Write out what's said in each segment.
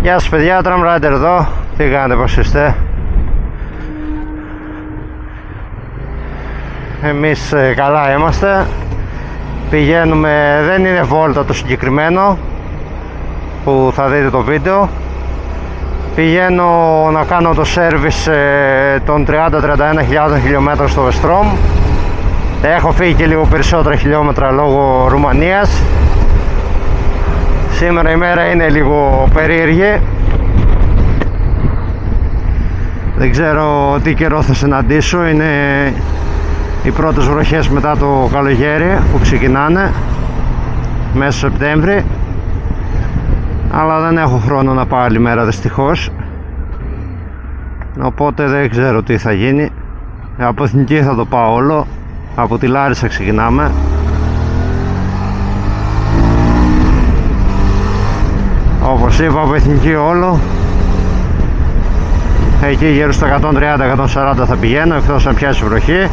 Γεια σας παιδιά, Tram Rider εδώ. Τι κάνετε, πως είστε? Εμείς καλά είμαστε. Πηγαίνουμε, δεν είναι βόλτα το συγκεκριμένο που θα δείτε το βίντεο. Πηγαίνω να κάνω το service των 30-31.000 χιλιόμετρων στο Vestrom. Έχω φύγει και λίγο περισσότερα χιλιόμετρα λόγω Ρουμανίας. Σήμερα η μέρα είναι λίγο περίεργη. Δεν ξέρω τι καιρό θα συναντήσω. Είναι οι πρώτες βροχές μετά το καλοκαίρι που ξεκινάνε μέσα Σεπτέμβρη. Αλλά δεν έχω χρόνο να πάω άλλη μέρα δυστυχώς. Οπότε δεν ξέρω τι θα γίνει. Από Εθνική θα το πάω όλο. Από τη Λάρισα ξεκινάμε. Όπως είπα, από Εθνική όλο. Εκεί γύρω στα 130-140 θα πηγαίνω, εκτός αν πιάσει βροχή.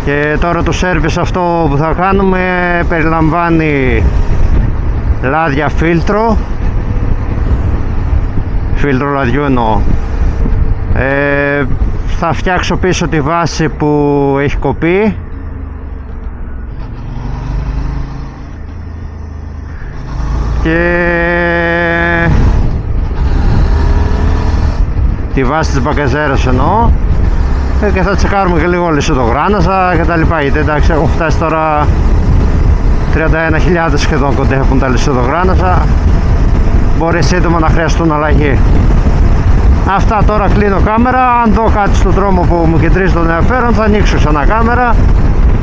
Και τώρα το service αυτό που θα κάνουμε περιλαμβάνει λάδια φίλτρο λαδιού εννοώ. Θα φτιάξω πίσω τη βάση που έχει κοπεί και τη βάση της μπαγκαζέρας εννοώ, και θα τσεκάρουμε και λίγο λισοδογράνασα και τα λοιπά, γιατί εντάξει έχουν φτάσει τώρα 31.000 σχεδόν κοντεύουν τα λισοδογράνασα, μπορεί σύντομα να χρειαστούν αλλαγή. Αυτά, τώρα κλείνω κάμερα. Αν δω κάτι στον δρόμο που μου κεντρίζει τον ενδιαφέρον θα ανοίξω ξανά κάμερα.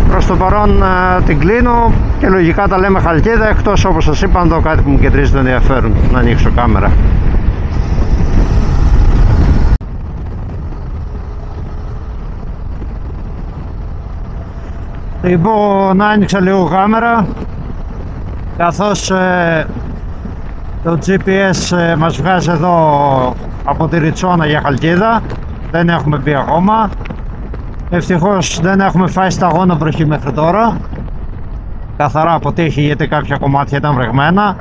Προς το παρόν την κλείνω και λογικά τα λέμε Χαλκίδα, εκτός όπως σας είπα αν δω κάτι που μου κεντρίζει τον ενδιαφέρον να ανοίξω κάμερα. Λοιπόν, άνοιξα λίγο κάμερα καθώς το GPS μας βγάζει εδώ από τη Ριτσόνα για Χαλκίδα. Δεν έχουμε μπει ακόμα. Ευτυχώς δεν έχουμε φάει σταγόνα βροχή μέχρι τώρα. Καθαρά αποτύχει γιατί κάποια κομμάτια ήταν βρεγμένα.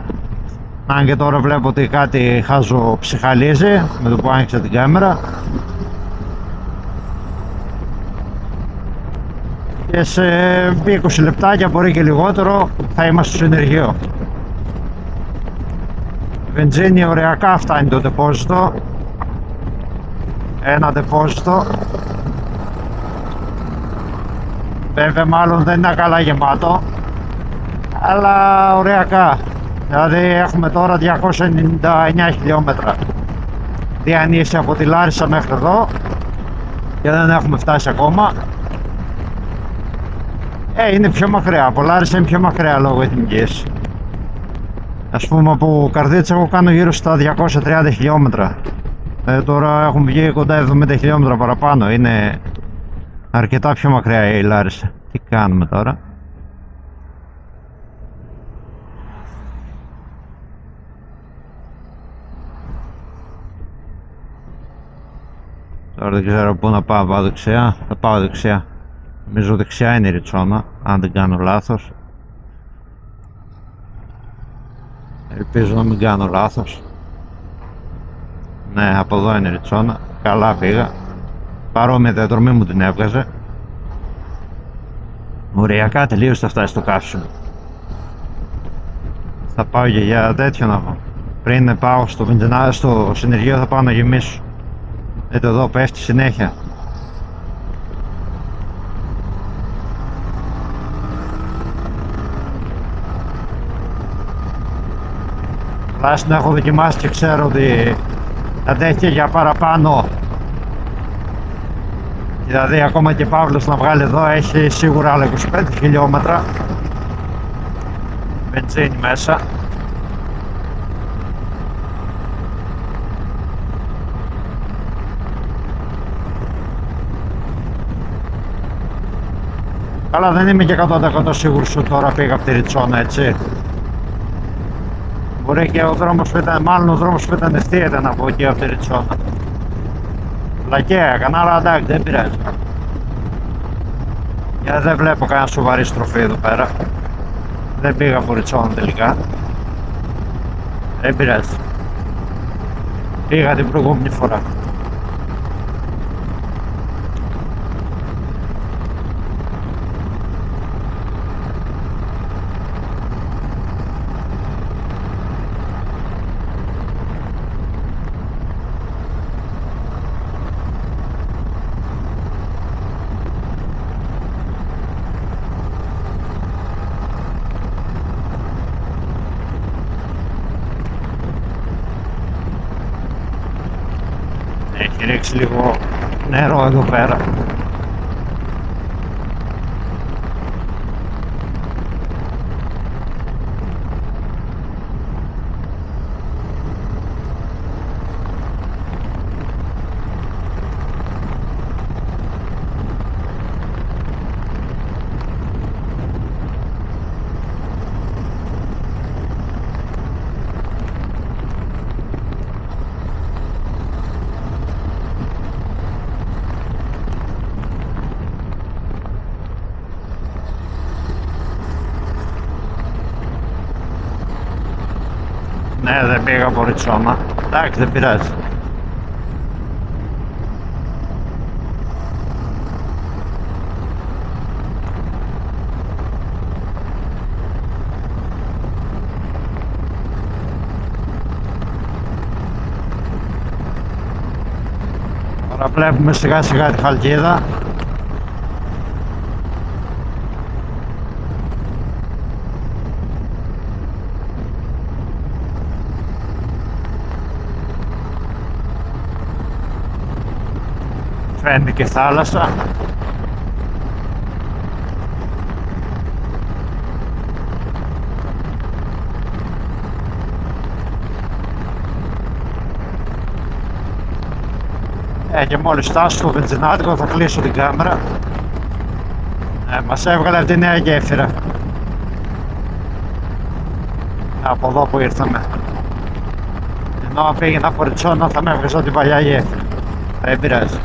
Αν και τώρα βλέπω ότι κάτι χάζω ψυχαλίζει με το που άνοιξα την κάμερα. Και σε 20 λεπτάκια, μπορεί και λιγότερο, θα είμαστε στο συνεργείο. Βενζίνη ωριακά φτάνει το ντεπόζιτο. Ένα ντεπόζιτο. Βέβαια μάλλον δεν είναι καλά γεμάτο, αλλά ωριακά. Δηλαδή έχουμε τώρα 299 χιλιόμετρα διανύση από τη Λάρισα μέχρι εδώ και δεν έχουμε φτάσει ακόμα. Είναι πιο μακριά, από Λάρισα είναι πιο μακριά λόγω Εθνικής. Ας πούμε από Καρδίτσα εγώ κάνω γύρω στα 230 χιλιόμετρα. Τώρα έχουμε βγει κοντά 70 χιλιόμετρα παραπάνω. Είναι αρκετά πιο μακριά η Λάρισα. Τι κάνουμε τώρα? Τώρα δεν ξέρω πού να πάω. Πάω δεξιά. Θα πάω δεξιά. Νομίζω δεξιά είναι η Ριτσόνα, αν δεν κάνω λάθος. Ελπίζω να μην κάνω λάθος. Ναι, από εδώ είναι η Ριτσόνα. Καλά πήγα. Παρόμοια διαδρομή μου την έβγαζε. Οριακά τελείως θα φτάσει στο καύσιμο. Θα πάω και για τέτοιο να πω. Πριν πάω στο συνεργείο θα πάω να γεμίσω. Εδώ πέφτει συνέχεια. Τουλάχιστον έχω δοκιμάσει και ξέρω ότι αντέχει για παραπάνω. Δηλαδή ακόμα και Παύλος να βγάλει εδώ έχει σίγουρα άλλα 25 χιλιόμετρα μπενζίνη μέσα. Αλλά δεν είμαι και 100% σίγουρος ότι τώρα πήγα από τη Ριτσόνα, έτσι. Μπορεί και ο δρόμος που ήταν, μάλλον ο δρόμος που ήταν ευθεία ήταν από εκεί από τη Ριτσόνα. Λακαία έκανα, αλλά εντάξει, δεν πειράζει. Γιατί δεν βλέπω κανένα σοβαρή στροφή εδώ πέρα. Δεν πήγα από Ριτσόνα τελικά. Δεν πειράζει. Πήγα την προηγούμενη φορά. Έχει ρίξει λίγο νερό εδώ πέρα. Ναι, δεν πήγα από Ριτσόνα. Εντάξει, δεν πειράζει. Τώρα βλέπουμε σιγά σιγά τη Χαλκίδα. Φαίνεται και θάλασσα. Και μόλις φτάσω στο βενζινάδικο θα κλείσω την κάμερα. Μας έβγαλε από τη νέα γέφυρα. Από εδώ που ήρθαμε. Ενώ αν πήγαινα από Ριτσόνα θα με έβγαζε την παλιά γέφυρα. Δεν πειράζει.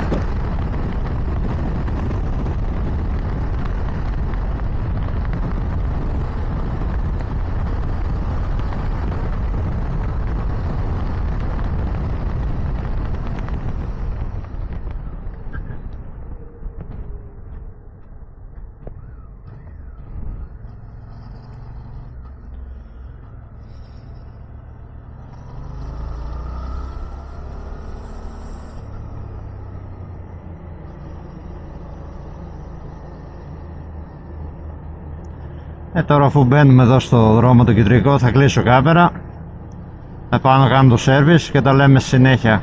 Τώρα αφού μπαίνουμε εδώ στο δρόμο το κεντρικό θα κλείσω κάμερα. Θα πάω να κάνω το service και τα λέμε συνέχεια.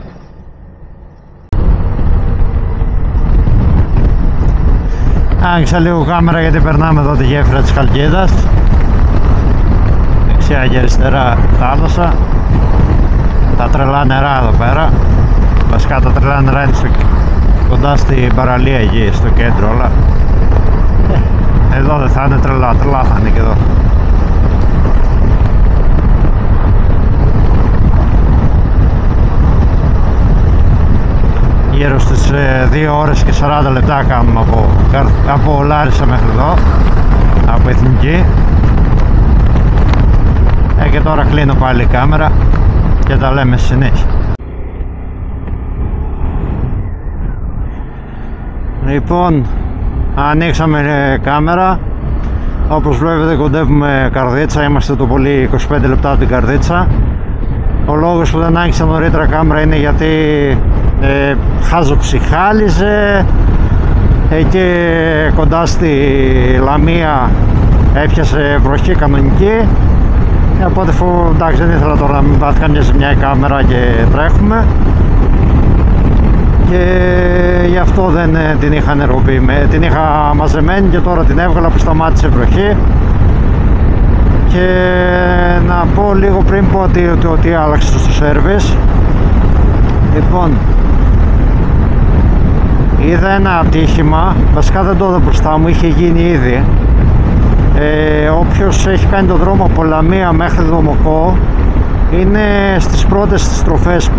Άνοιξα λίγο κάμερα γιατί περνάμε εδώ τη γέφυρα της Χαλκίδας. Δεξιά και αριστερά θάλασσα. Τα τρελά νερά εδώ πέρα. Βασικά τα τρελά νερά είναι κοντά στην παραλία εκεί, στο κέντρο όλα. Εδώ δεν θα είναι τρελά, τρελά θα είναι και εδώ. Γύρω στις 2 ώρες και 40 λεπτά κάνουμε από Λάρισα μέχρι εδώ, από Εθνική. Και τώρα κλείνω πάλι η κάμερα και τα λέμε συνέχεια. Λοιπόν, ανοίξαμε κάμερα. Όπως βλέπετε κοντεύουμε Καρδίτσα, είμαστε το πολύ 25 λεπτά από την Καρδίτσα. Ο λόγος που δεν άνοιξα νωρίτερα κάμερα είναι γιατί χάζοψυχάλιζε. Εκεί κοντά στη Λαμία έπιασε βροχή κανονική. Οπότε εντάξει, δεν ήθελα τώρα να μην πάθει καμιά ζημιά η κάμερα και τρέχουμε. Και γι' αυτό δεν την είχα νεροποιημένη, την είχα μαζεμένη και τώρα την έβγαλα που σταμάτησε η βροχή. Και να πω λίγο πριν πω ότι άλλαξε στο service. Λοιπόν, είδα ένα ατύχημα, βασικά δεν το είδα μπροστά μου, είχε γίνει ήδη. Όποιος έχει κάνει το δρόμο από Λαμία μέχρι Δομοκό είναι στις πρώτες στροφές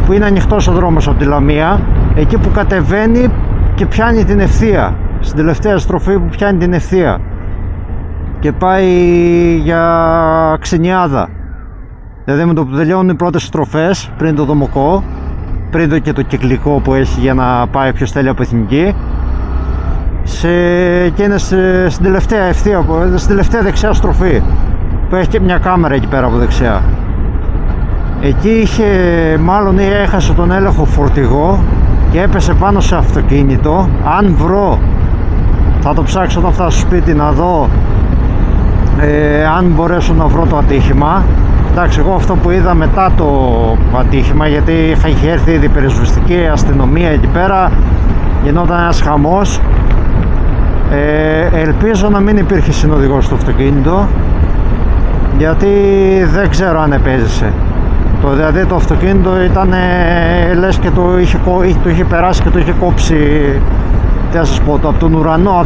που είναι ανοιχτός ο δρόμος από τη Λαμία, εκεί που κατεβαίνει και πιάνει την ευθεία, στην τελευταία στροφή που πιάνει την ευθεία. και πάει για ξενιάδα. Δηλαδή με το που τελειώνουν οι πρώτες στροφές πριν το δομοκό, πριν και το κυκλικό που έχει για να πάει ποιος θέλει από εθνική, στην τελευταία ευθεία, στην τελευταία δεξιά στροφή που έχει και μια κάμερα εκεί πέρα από δεξιά. Εκεί μάλλον έχασε τον έλεγχο φορτηγό και έπεσε πάνω σε αυτοκίνητο. Αν βρω, θα το ψάξω όταν φτάσω στο σπίτι να δω αν μπορέσω να βρω το ατύχημα. Εντάξει, εγώ αυτό που είδα μετά το ατύχημα, γιατί είχε έρθει ήδη πυροσβεστική αστυνομία εκεί πέρα, γινόταν ένας χαμός. Ελπίζω να μην υπήρχε συνοδηγός στο αυτοκίνητο, γιατί δεν ξέρω αν επέζησε. Δηλαδή το αυτοκίνητο ήταν λες και το είχε περάσει και το είχε κόψει, τι να σας πω, από τον ουρανό,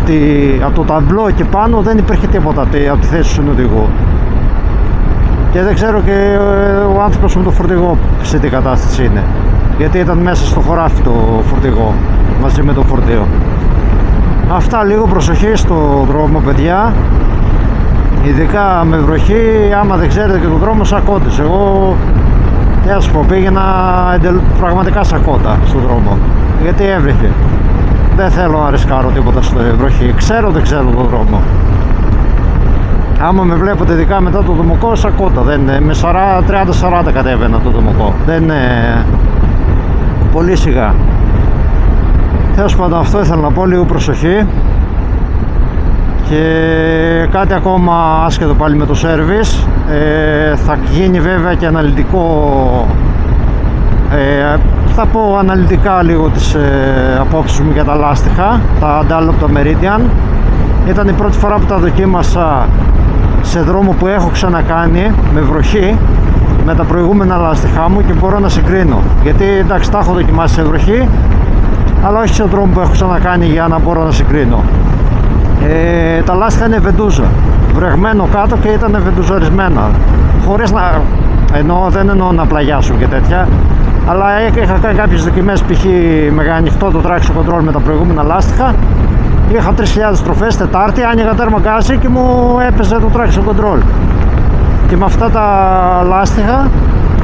από το ταμπλό και πάνω δεν υπήρχε τίποτα από τη θέση του συνοδηγού. Και δεν ξέρω και ο άνθρωπος με το φορτηγό σε τι κατάσταση είναι, γιατί ήταν μέσα στο χωράφι το φορτηγό μαζί με το φορτίο. Αυτά, λίγο προσοχή στο δρόμο, παιδιά, ειδικά με βροχή. Άμα δεν ξέρετε και τον δρόμο, σακώτες. Εγώ, τι να σας πω, πήγαινα πραγματικά σακώτα στον δρόμο, γιατί έβρεχε. Δεν θέλω να ρισκάρω τίποτα στο βροχή. Δεν ξέρω τον δρόμο. Άμα με βλέπετε ειδικά μετά το δομοκό, σακώτα. Με 30-40 κατέβαινα το δομοκό. Δεν είναι πολύ σιγά. Τέλος πάντων, αυτό ήθελα να πω, λίγο προσοχή. Και κάτι ακόμα άσχετο πάλι με το service, θα γίνει βέβαια και αναλυτικό, θα πω αναλυτικά λίγο τις απόψεις μου για τα λάστιχα, τα Dunlop, το Meridian. Ήταν η πρώτη φορά που τα δοκίμασα σε δρόμο που έχω ξανακάνει με βροχή με τα προηγούμενα λάστιχά μου και μπορώ να συγκρίνω, γιατί εντάξει, τα έχω δοκιμάσει σε βροχή, αλλά όχι σε δρόμο που έχω ξανακάνει για να μπορώ να συγκρίνω. Τα λάστιχα είναι βεντούζα, βρεγμένο κάτω και ήταν βεντουζαρισμένα, χωρίς να δεν εννοώ να πλαγιάσουν και τέτοια, αλλά είχα κάνει κάποιες δοκιμές, π.χ. με ανοιχτό το traction control με τα προηγούμενα λάστιχα. Είχα 3.000 στροφές Τετάρτη, άνοιγα τέρμα γκάζι και μου έπαιζε το traction control. Και με αυτά τα λάστιχα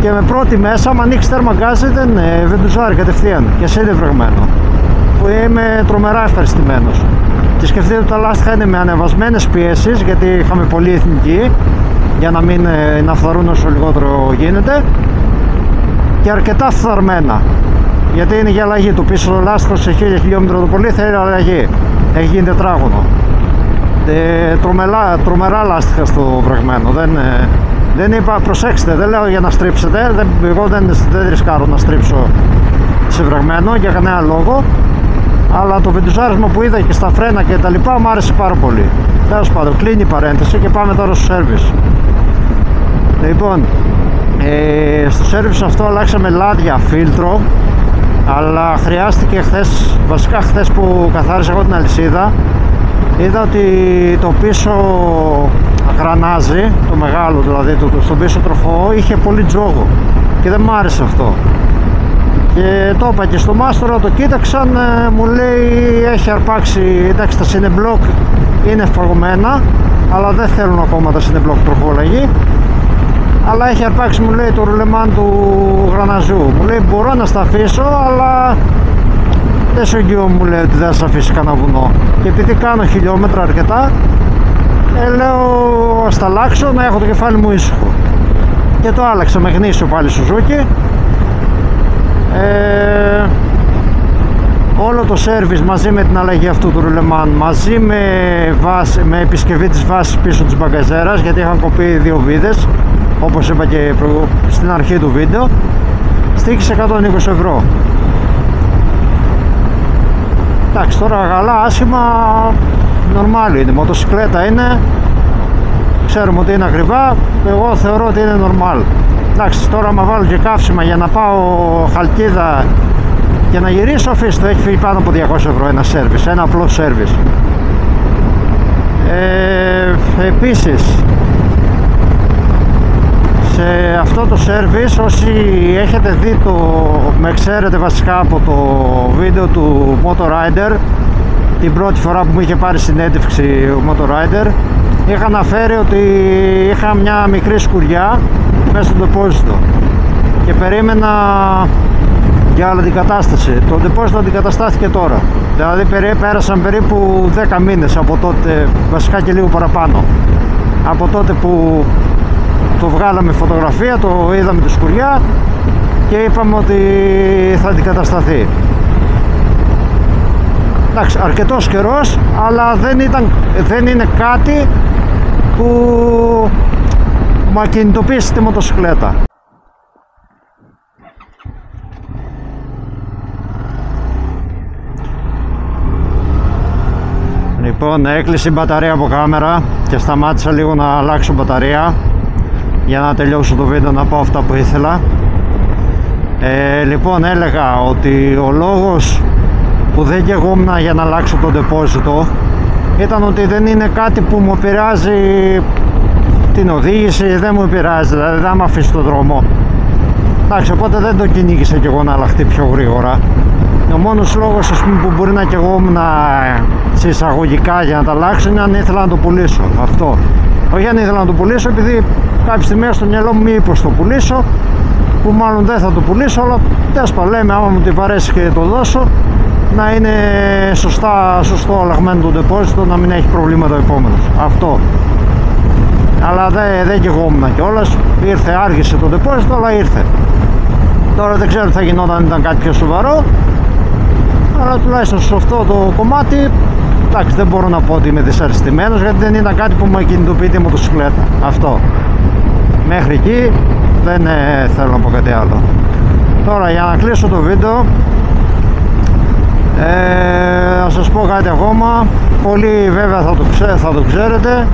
και με πρώτη μέσα, άμα ανοίξει τέρμα γκάζι, δεν βεντουζάρει κατευθείαν και σε είναι βρεγμένο. Που είμαι τρομερά ευχαριστημένος. Και σκεφτείτε ότι τα λάστιχα είναι με ανεβασμένες πιέσεις, γιατί είχαμε πολύ εθνική, για να μην να φθαρούν όσο λιγότερο γίνεται, και αρκετά φθαρμένα, γιατί είναι για αλλαγή. Το πίσω λάστιχο σε 1000 χιλιόμετρα το πολύ θέλει αλλαγή, έχει γίνει τετράγωνο. Τρομερά λάστιχα στο βρεγμένο. Δεν είπα, προσέξτε, δεν λέω για να στρίψετε, εγώ δεν ρισκάρω να στρίψω σε βρεγμένο για κανένα λόγο, αλλά το βεντουζάρισμα που είδα και στα φρένα και τα λοιπά μου άρεσε πάρα πολύ. Τέλος πάντων, κλείνει η παρένθεση και πάμε τώρα στο service. Λοιπόν, στο service αυτό αλλάξαμε λάδια, φίλτρο, αλλά χρειάστηκε χθες, βασικά χθες που καθάρισα εγώ την αλυσίδα, είδα ότι το πίσω γρανάζι, το μεγάλο δηλαδή, στο πίσω τροχό, είχε πολύ τζόγο και δεν μ' άρεσε αυτό. Και το είπα και στο μάστορα, το κοίταξαν, μου λέει έχει αρπάξει, εντάξει τα συνεμπλοκ είναι φαγωμένα, αλλά δεν θέλουν ακόμα τα συνεμπλοκ τροχόλαγοι, αλλά έχει αρπάξει, μου λέει, το ρουλεμάν του γραναζού. Μου λέει μπορώ να στα αφήσω, αλλά δεν σου εγγυώ, μου λέει, ότι δεν θα σε αφήσει κανένα βουνό. Και επειδή κάνω χιλιόμετρα αρκετά, λέω ας τα αλλάξω, να έχω το κεφάλι μου ήσυχο. Και το άλλαξα με γνήσιο πάλι Suzuki. Όλο το service μαζί με την αλλαγή αυτού του ρουλεμάν, μαζί με επισκευή της βάσης πίσω της μπαγκαζέρας, γιατί είχαν κοπεί δύο βίδες, όπως είπα και στην αρχή του βίντεο, στοίχησε 120 ευρώ. Εντάξει, τώρα καλά, άσχημα, νορμάλι είναι, μοτοσυκλέτα είναι, ξέρουμε ότι είναι ακριβά, εγώ θεωρώ ότι είναι νορμάλ. Εντάξει, τώρα άμα βάλω και καύσιμα για να πάω Χαλκίδα και να γυρίσω, αφήστε, έχει φύγει πάνω από 200 ευρώ ένα service, ένα απλό service. Επίσης, σε αυτό το service, όσοι έχετε δει με ξέρετε βασικά από το βίντεο του Motor Rider, την πρώτη φορά που μου είχε πάρει συνέντευξη ο Motor Rider, είχα αναφέρει ότι είχα μια μικρή σκουριά μέσα στο ντεπόζιτο και περίμενα για άλλη αντικατάσταση. Το ντεπόζιτο αντικαταστάθηκε τώρα. Δηλαδή πέρασαν περίπου 10 μήνες από τότε, βασικά και λίγο παραπάνω. Από τότε που το βγάλαμε φωτογραφία, το είδαμε τη σκουριά και είπαμε ότι θα αντικατασταθεί. Εντάξει, αρκετός καιρός, αλλά δεν είναι κάτι που μου ακινητοποίησε τη μοτοσυκλέτα. Λοιπόν, έκλεισε η μπαταρία από κάμερα και σταμάτησα λίγο να αλλάξω μπαταρία για να τελειώσω το βίντεο, να πω αυτά που ήθελα. Λοιπόν, έλεγα ότι ο λόγος που δεν γεγόμουν για να αλλάξω το ντεπόζιτο ήταν ότι δεν είναι κάτι που μου επηρεάζει την οδήγηση, δεν μου επηρεάζει, δηλαδή δεν με αφήσει στον δρόμο. Εντάξει, οπότε δεν το κυνήγησα κι εγώ να αλλάχτεί πιο γρήγορα. Ο μόνος λόγος, ας πούμε, που μπορεί να καιγόμουν σε εισαγωγικά για να τα αλλάξω είναι αν ήθελα να το πουλήσω. Αυτό. Όχι αν ήθελα να το πουλήσω, επειδή κάποια στιγμή στο μυαλό μου μήπως το πουλήσω, που μάλλον δεν θα το πουλήσω, αλλά τέσπα λέμε, άμα μου την παρέσει και το δώσω, να είναι σωστό αλλαγμένο το ντεπόζιτο, να μην έχει προβλήματα ο επόμενος. Αυτό. Αλλά δεν καιγόμουν κιόλας. Ήρθε, άργησε το ντεπόζιτο, αλλά ήρθε. Τώρα δεν ξέρω τι θα γινόταν αν ήταν κάτι πιο σοβαρό, αλλά τουλάχιστον σε αυτό το κομμάτι, εντάξει, δεν μπορώ να πω ότι είμαι δυσαρεστημένος, γιατί δεν ήταν κάτι που μου κινητοποιεί τη μοτοσυκλέτα. Αυτό. Μέχρι εκεί δεν θέλω να πω κάτι άλλο. Τώρα, για να κλείσω το βίντεο, να σας πω κάτι ακόμα. Πολλοί βέβαια θα το ξέρετε.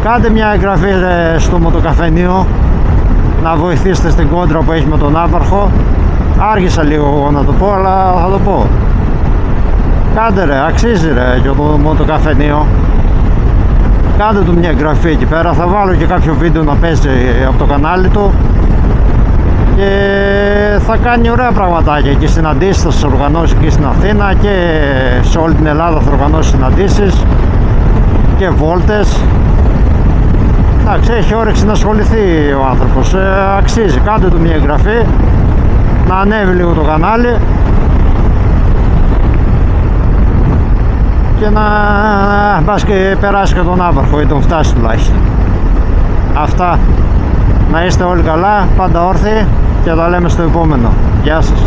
Κάντε μια εγγραφή στο μοτοκαφενείο, να βοηθήσετε στην κόντρα που έχει με τον άπαρχο. Άργησα λίγο να το πω, αλλά θα το πω. Κάντε ρε, αξίζει ρε και το μοτοκαφενείο. Κάντε του μια εγγραφή εκεί πέρα. Θα βάλω και κάποιο βίντεο να παίζει από το κανάλι του και θα κάνει ωραία πραγματάκια και συναντήσεις θα σας οργανώσει εκεί στην Αθήνα και σε όλη την Ελλάδα θα οργανώσει συναντήσεις και βόλτες. Εντάξει, έχει όρεξη να ασχοληθεί ο άνθρωπος, αξίζει. Κάντε του μια εγγραφή, να ανέβει λίγο το κανάλι και να μπας και περάσει και τον άπαρχο ή τον φτάσει τουλάχιστον. Αυτά. Να είστε όλοι καλά, πάντα όρθιοι και τα λέμε στο επόμενο. Γεια σας.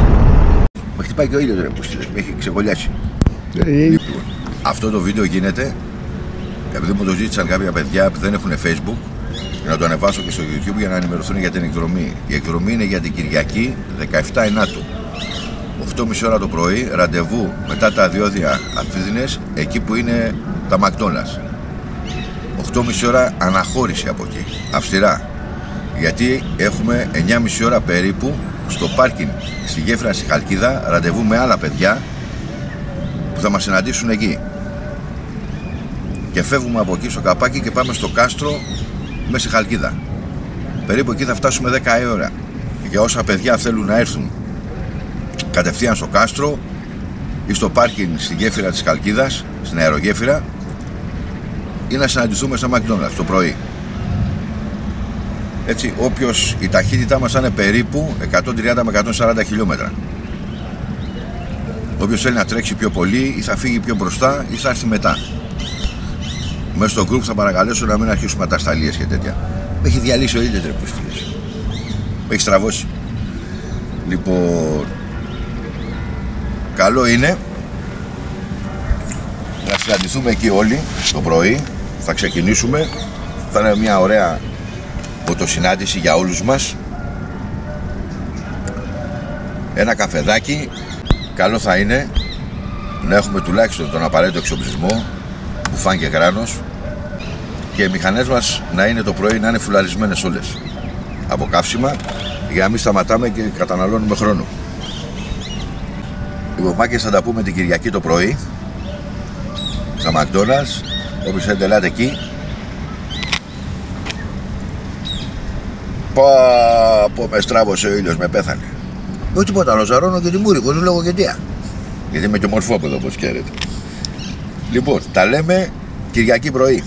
Με χτυπάει και ο ήλιος ρε που στείλες, με έχει ξεκολλιάσει. Λοιπόν, αυτό το βίντεο γίνεται επειδή μου το ζήτησαν κάποια παιδιά που δεν έχουν Facebook, για να το ανεβάσω και στο YouTube για να ενημερωθούν για την εκδρομή. Η εκδρομή είναι για την Κυριακή 17 Ενάτου. 8.30 ώρα το πρωί, ραντεβού μετά τα διόδια Αθήδινες, εκεί που είναι τα McDonald's. 8.30 ώρα αναχώρηση από εκεί, αυστηρά. Γιατί έχουμε 9.30 ώρα περίπου στο πάρκινγκ στη γέφυρα στη Χαλκίδα, ραντεβού με άλλα παιδιά που θα μας συναντήσουν εκεί. Και φεύγουμε από εκεί στο καπάκι και πάμε στο κάστρο μέσα στη Χαλκίδα. Περίπου εκεί θα φτάσουμε 10 η ώρα. Για όσα παιδιά θέλουν να έρθουν κατευθείαν στο κάστρο ή στο πάρκινγκ στη γέφυρα της Χαλκίδας, στην αερογέφυρα, ή να συναντηθούμε στα McDonald's το πρωί. Έτσι, όποιος, η ταχύτητά μας είναι περίπου 130 με 140 χιλιόμετρα. Όποιος θέλει να τρέξει πιο πολύ ή θα φύγει πιο μπροστά ή θα έρθει μετά. Μέσα στο group θα παρακαλέσω να μην αρχίσουμε ατασταλίες και τέτοια. Με έχει διαλύσει ο ήλιος ρε που στείλες. Με έχει στραβώσει. Λοιπόν, καλό είναι να συναντηθούμε εκεί όλοι το πρωί. Θα ξεκινήσουμε. Θα είναι μια ωραία φωτοσυνάντηση για όλους μας. Ένα καφεδάκι. Καλό θα είναι να έχουμε τουλάχιστον τον απαραίτητο εξοπλισμό, μπουφάν και κράνος, και οι μηχανές μας να είναι το πρωί να είναι φουλαρισμένες όλες από καύσιμα, για να μην σταματάμε και καταναλώνουμε χρόνο. Λοιπόν, μάκες, θα τα πούμε την Κυριακή το πρωί στα McDonald's. Όποιος θέλετε ελάτε εκεί. Πω με στράβωσε ο ήλιος, με πέθανε. Όχι τίποτα, ροζαρώνω και τη μούρη, χωρίς λόγο και αιτία. Γιατί είμαι και μορφόπεδο όπως ξέρετε. Λοιπόν, τα λέμε Κυριακή πρωί.